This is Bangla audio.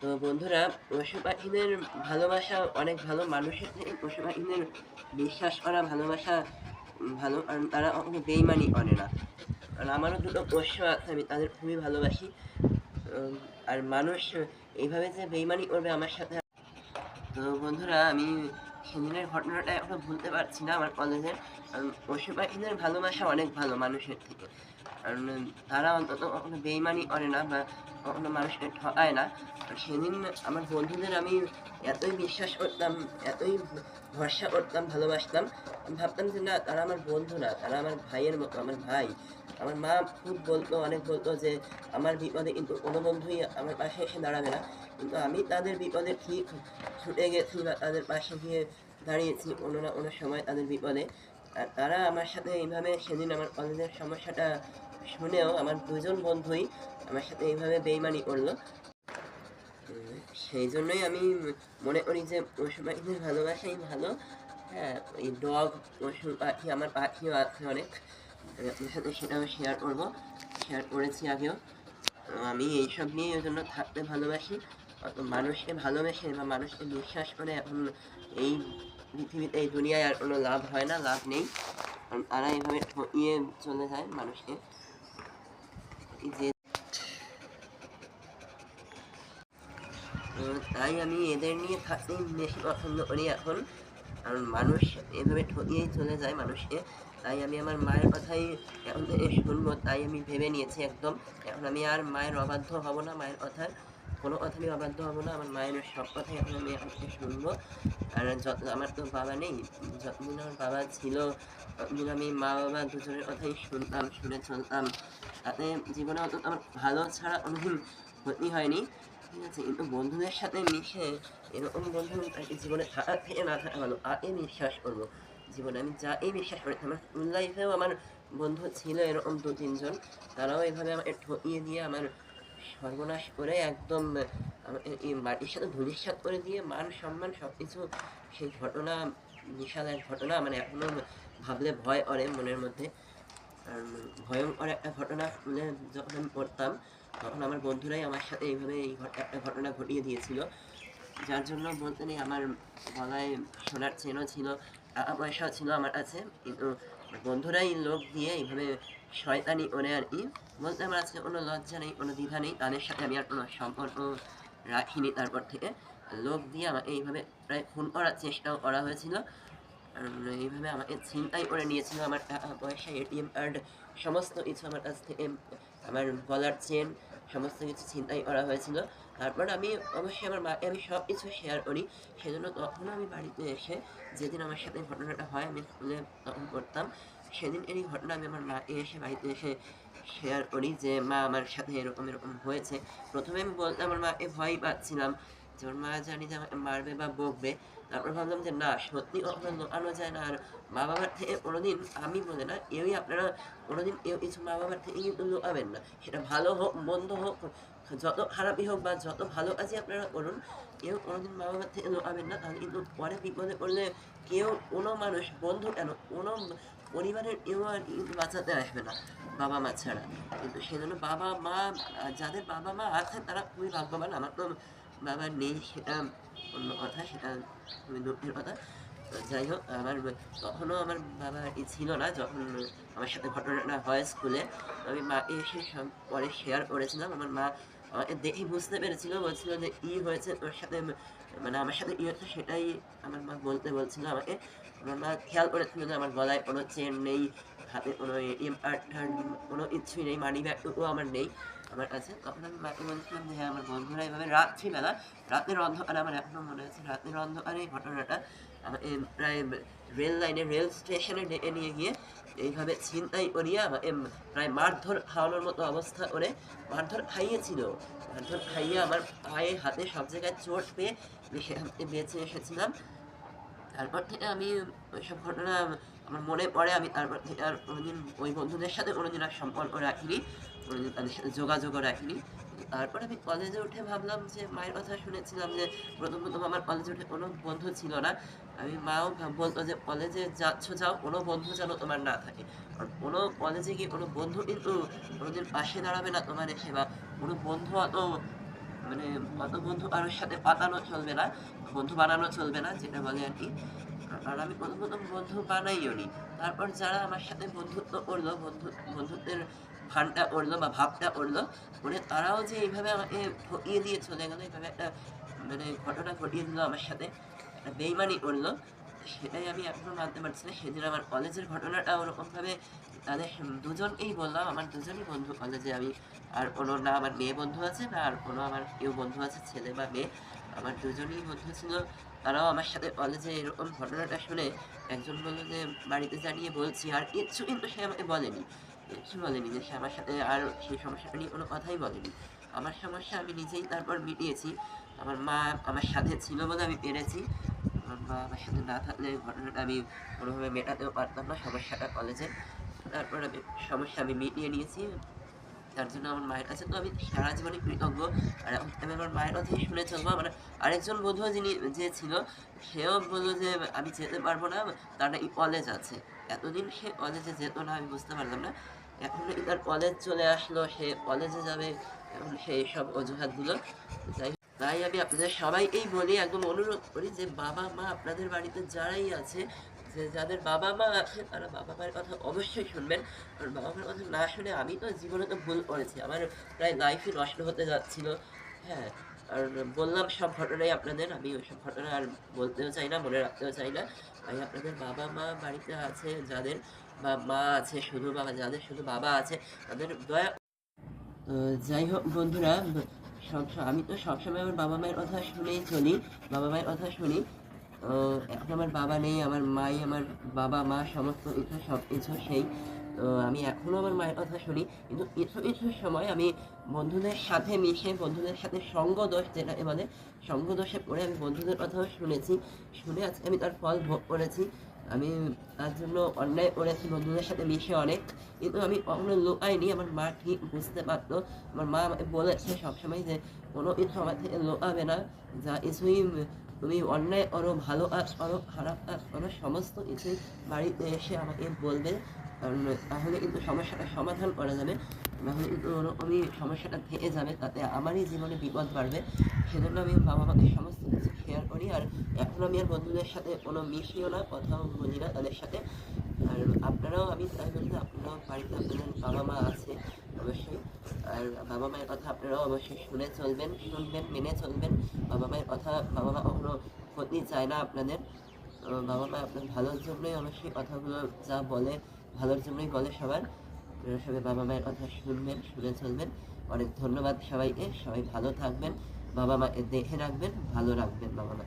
তো বন্ধুরা, পশু পাখিদের ভালোবাসা অনেক ভালো। মানুষের থেকে পশু পাখিদের বিশ্বাস করা ভালোবাসা ভালো, কারণ তারা কখনো বেইমানি করে না। কারণ আমারও দুটো পোষ্য আছে, আমি তাদের খুবই ভালোবাসি। আর মানুষ এইভাবে যে বেইমানি করবে আমার সাথে। তো বন্ধুরা, আমি সেদিনের ঘটনাটা এখনো ভুলতে পারছি না আমার কলেজের। কারণ পশু পাখিদের ভালোবাসা অনেক ভালো মানুষের থেকে। কারণ তারা অন্তত কখনো বেইমানি করে না বা কখনো মানুষকে ঠকায় না। আর সেদিন আমার বন্ধুদের আমি এতই বিশ্বাস করতাম, এতই ভরসা করতাম, ভালোবাসতাম। আমি ভাবতাম যে না, তারা আমার বন্ধু না, তারা আমার ভাইয়ের মতো, আমার ভাই। আমার মা খুব বলতো, অনেক বলতো যে আমার বিপদে কিন্তু কোনো বন্ধুই আমার পাশে এসে দাঁড়াবে না। কিন্তু আমি তাদের বিপদে ঠিক ছুটে গেছি বা তাদের পাশে গিয়ে দাঁড়িয়েছি কোনো না কোনো সময় তাদের বিপদে। আর তারা আমার সাথে এইভাবে সেদিন আমার কলেজের সমস্যাটা শুনেও আমার দুজন বন্ধুই আমার সাথে এইভাবে বেইমানি করলো। সেই জন্যই আমি মনে করি যে পশু পাখিদের ভালোবাসাই ভালো। হ্যাঁ, এই ডগ, পশু পাখি, আমার পাখিও আছে অনেক। আমি আপনার সাথে সেটাও শেয়ার করেছি আগেও। আমি এইসব নিয়ে ওই জন্য থাকতে ভালোবাসি। মানুষকে ভালোবেসে বা মানুষকে বিশ্বাস করে এখন এই পৃথিবীতে, এই দুনিয়ায় আর কোনো লাভ হয় না, লাভ নেই। কারণ তারা এইভাবে ঠকিয়ে চলে যায় মানুষকে। যে তাই আমি এদের নিয়ে থাকতেই বেশি পছন্দ করি এখন। কারণ মানুষ এভাবে ঠকিয়েই চলে যায় মানুষকে। তাই আমি আমার মায়ের কথাই এখন থেকে শুনবো, তাই আমি ভেবে নিয়েছি একদম। এখন আমি আর মায়ের অবাধ্য হব না, মায়ের কথার কোনো কথারই অবাধ্য হব না। আমার মায়ের সব কথাই এখন আমি এখন থেকে শুনবো। আর যত আমার তো বাবা নেই, যতদিন আমার বাবা ছিল ততদিন আমি মা বাবা দুজনের কথাই শুনতাম, শুনে চলতাম। তাতে জীবনে অন্তত আমার ভালো ছাড়া কোনোদিন ক্ষতি হয়নি। ঠিক আছে, কিন্তু বন্ধুদের সাথে মিশে এরকম বন্ধু আর কি জীবনে থাকার থেকে না থাকা ভালো। আগে বিশ্বাস করবো জীবনে, আমি যা এই বিশ্বাস করি। আমার স্কুল লাইফেও আমার বন্ধু ছিল এরকম দু তিনজন, তারাও এভাবে আমাকে ঠকিয়ে দিয়ে আমার সর্বনাশ করে একদম এই মাটির সাথে ধূলিসাৎ করে দিয়ে মান সম্মান সব কিছু। সেই ঘটনা বিশাল এক ঘটনা, মানে এখনো ভাবলে ভয় করে মনের মধ্যে। ভয়ঙ্কর একটা ঘটনা স্কুলে যখন আমি পড়তাম, তখন আমার বন্ধুরাই আমার সাথে এইভাবে একটা ঘটনা ঘটিয়ে দিয়েছিল। যার জন্য বলতে নেই, আমার গলায় সোনার চেনও ছিল, টাকা পয়সাও ছিল আমার কাছে, কিন্তু বন্ধুরাই লোক দিয়ে এইভাবে শয়তানি করে আর কি। বলতে আমার আজকে কোনো লজ্জা নেই, কোনো দ্বিধা নেই, তাদের সাথে আমি আর কোনো সম্পর্ক রাখিনি তারপর থেকে। লোক দিয়ে আমাকে এইভাবে প্রায় খুন করার চেষ্টাও করা হয়েছিল। এইভাবে আমাকে ছিনতাই করে নিয়েছিল আমার টাকা পয়সা, এটিএম কার্ড, সমস্ত কিছু আমার কাছ থেকে। আমার গলার চেন, সমস্ত কিছু ছিনতাই করা হয়েছিল। তারপর আমি অবশ্যই আমার মাকে আমি সব কিছু শেয়ার করি। সেজন্য তখনও আমি বাড়িতে এসে, যেদিন আমার সাথে ঘটনাটা হয়, আমি স্কুলে তখন পড়তাম, সেদিন এই ঘটনা আমি আমার মাকে এসে বাড়িতে এসে শেয়ার করি যে মা, আমার সাথে এরকম এরকম হয়েছে। প্রথমে আমি বলতে আমার মাকে ভয় পাচ্ছিলাম যে ওর মা জানি যে আমাকে মারবে বা বকবে। তারপর ভাবলাম যে না, সত্যি কখনো লুকানো যায় না। আর মা বাবার থেকে কোনোদিন, আমি বলে না, কেউই আপনারা কোনোদিন কেউ কিছু মা বাবার থেকে কিন্তু লুকাবেন না। সেটা ভালো হোক মন্দ হোক, যত খারাপই হোক বা যত ভালো কাজই আপনারা করুন, কেউ কোনোদিন মা বাবার থেকে লুকাবেন না। তাহলে কিন্তু পরে বিপদে পড়লে কেউ, কোনো মানুষ, বন্ধু কেন, কোনো পরিবারের কেউ আর কিন্তু বাঁচাতে আসবে না বাবা মা ছাড়া। কিন্তু সেজন্য বাবা মা, যাদের বাবা মা আছে তারা খুবই ভাগ্যবান। আমার তো বাবা নেই, সেটা অন্য কথা, সেটা খুবই দুঃখের কথা। তো যাই হোক, আমার তখনও আমার বাবা ছিল না যখন আমার সাথে ঘটনাটা হয় স্কুলে। আমি মাকে এসে সব পরে শেয়ার করেছিলাম। আমার মা আমাকে দেখে বুঝতে পেরেছিল, বলছিল যে কী হয়েছে তোর সাথে, মানে আমার সাথে কী হয়েছে সেটাই আমার মা বলতে বলছিল আমাকে। আমার মা খেয়াল করেছিল যে আমার গলায় কোনো চেন নেই, হাতে কোনো এটিএম কার্ড টার্ড কোনো কিছুই নেই, মানি ব্যাগটুকুও আমার নেই আমার কাছে। তখন আমি মাকে বলছিলাম যে হ্যাঁ, আমার বন্ধুরা এভাবে রাত্রিবেলা, রাতের অন্ধকারে, আমার এখনও মনে আছে রাতের অন্ধকারে এই ঘটনাটা আমাকে প্রায় রেল লাইনে, রেল স্টেশনে ডেকে নিয়ে গিয়ে এইভাবে ছিনতাই করিয়ে আমাকে প্রায় মারধর খাওয়ানোর মতো অবস্থা করে মারধর খাইয়েছিল। মারধর খাইয়ে আমার পায়ে হাতে সব জায়গায় চোট পেয়ে সেখান থেকে বেঁচে এসেছিলাম। তারপর থেকে আমি ওইসব ঘটনা আমার মনে পড়ে। আমি তারপর থেকে আর কোনোদিন ওই বন্ধুদের সাথে কোনোদিন আর সম্পর্ক রাখিনি, কোনোদিন তাদের সাথে যোগাযোগও রাখিনি। তারপর আমি কলেজে উঠে ভাবলাম যে, মায়ের কথা শুনেছিলাম যে প্রথম প্রথম আমার কলেজে উঠে কোনো বন্ধু ছিল না। আমি মাও বলতো যে কলেজে যাচ্ছ যাও, কোনো বন্ধু যেন তোমার না থাকে। আর কোনো কলেজে গিয়ে কোনো বন্ধু কিন্তু কোনোদিন পাশে দাঁড়াবে না তোমার এসে, বা কোনো বন্ধু অত মানে অত বন্ধু কারোর সাথে পাতানো চলবে না, বন্ধু বানানো চলবে না যেটা বলে আরকি। আর আমি প্রথম বন্ধু বানাইও নি। তারপর যারা আমার সাথে বন্ধুত্ব করলো, বন্ধুত্বের ভানটা করলো বা ভাবটা করলো, করে তারাও যে এইভাবে আমাকে ঠকিয়ে দিয়ে চলে গেল, এভাবে একটা মানে ঘটনা ঘটিয়ে দিল আমার সাথে, একটা বেইমানি করলো, সেটাই আমি এখনো মানতে পারছি না। সেদিন আমার কলেজের ঘটনাটা ওরকমভাবে তাদের দুজনকেই বললাম, আমার দুজনই বন্ধু কলেজে। আমি আর কোনো না আমার মেয়ে বন্ধু আছে, না আর কোনো আমার কেউ বন্ধু আছে ছেলে বা মেয়ে। আমার দুজনই বন্ধু ছিল। তারাও আমার সাথে কলেজে এরকম ঘটনাটা শুনে একজন বলল যে বাড়িতে জানিয়ে বলছি, আর কিচ্ছু কিন্তু সে আমাকে বলেনি। কিচ্ছু বলেনি যে সে আমার সাথে আর সেই সমস্যাটা নিয়ে কোনো কথাই বলেনি। আমার সমস্যা আমি নিজেই তারপর মিটিয়েছি। আমার মা আমার সাথে ছিল বলে আমি পেরেছি। আমার মা আমার সাথে না থাকলে ঘটনাটা আমি কোনোভাবে মেটাতেও পারতাম না সমস্যাটা কলেজে। তারপর আমি সমস্যা আমি মিটিয়ে নিয়েছি। তার জন্য আমার মায়ের কাছে তো আমি সারা জীবনই কৃতজ্ঞ। আর আমি আমার মায়ের কথাই শুনে চলবো। আমার আরেকজন বন্ধুও যে ছিল, সেও বলল যে আমি যেতে পারবো না, তার নাকি কলেজ আছে। এতদিন সে কলেজে যেত না, আমি বুঝতে পারলাম না। এখন নাকি তার কলেজ চলে আসলো, সে কলেজে যাবে, এখন সে এইসব অজুহাত দিল। তাই আমি আপনাদের সবাইকেই বলি, একদম অনুরোধ করি যে বাবা-মা আপনাদের বাড়িতে যারাই আছে, যে যাদের বাবা-মা আছে তারা বাবা-মায়ের কথা অবশ্যই শুনবেন। কারণ বাবা-মার কথা না শুনে আমি তো জীবনে তো ভুল করেছি। আমার প্রায় লাইফই নষ্ট হতে যাচ্ছিল। হ্যাঁ, আর বললাম সব ঘটনাই আপনাদের। আমি ওইসব ঘটনা আর বলতেও চাই না, মনে রাখতেও চাই না। তাই আপনাদের বাবা-মা বাড়িতে আছে যাদের, বা মা আছে শুধু, বা যাদের শুধু বাবা আছে, তাদের দয়া। তো যাই হোক বন্ধুরা, আমি তো সবসময় আমার বাবা মায়ের কথা শুনেই চলি, বাবা মায়ের কথা শুনি। এখন আমার বাবা নেই, আমার মাই আমার বাবা মা সমস্ত কিছু, সব কিছু সেই। তো আমি এখনও আমার মায়ের কথা শুনি, কিন্তু কিছু কিছু সময় আমি বন্ধুদের সাথে মিশে, বন্ধুদের সাথে সঙ্গ দোষ যেটাকে বলে, সঙ্গ দোষে পড়ে আমি বন্ধুদের কথাও শুনেছি, শুনে আজকে আমি তার ফল ভোগ করেছি। আমি তার জন্য অন্যায় করেছি বন্ধুদের সাথে মিশে অনেক, কিন্তু আমি কখনো লুকাইনি। আমার মা ঠিক বুঝতে পারতো। আমার মা আমাকে বলেছে সবসময় যে কোনো কিছু আমার থেকে লুকাবে না, যা কিছুই তুমি অন্যায় করো, ভালো কাজ করো, খারাপ কাজ করো, সমস্ত কিছুই বাড়িতে এসে আমাকে বলবে। কারণ তাহলে কিন্তু সমস্যাটা সমাধান করা যাবে, নাহলে কিন্তু ওরকমই সমস্যাটা থেকে যাবে, তাতে আমারই জীবনে বিপদ বাড়বে। সেজন্য আমি বাবা মাকে সমস্ত কিছু শেয়ার করি। আর এখন আমি আর বন্ধুদের সাথে কোনো মিশিও না, কথাও বলি না তাদের সাথে। আর আপনারাও, আমি তাই বলতে, আপনারাও বাড়িতে আপনাদের বাবা মা আছে অবশ্যই। আর বাবা মায়ের কথা আপনারাও অবশ্যই শুনে চলবেন, শুনবেন, মেনে চলবেন। বাবা মায়ের কথা, বাবা মা কখনো ক্ষতি চায় না আপনাদের। বাবা মা আপনার ভালোর জন্যই অবশ্যই কথাগুলো যা বলে, ভালোর জন্যই বলে সবার। আপনারা সবাই বাবা মায়ের কথা শুনবেন, শুনে চলবেন। অনেক ধন্যবাদ সবাইকে, সবাই ভালো থাকবেন, বাবা মাকে দেখে রাখবেন, ভালো রাখবেন বাবা মা।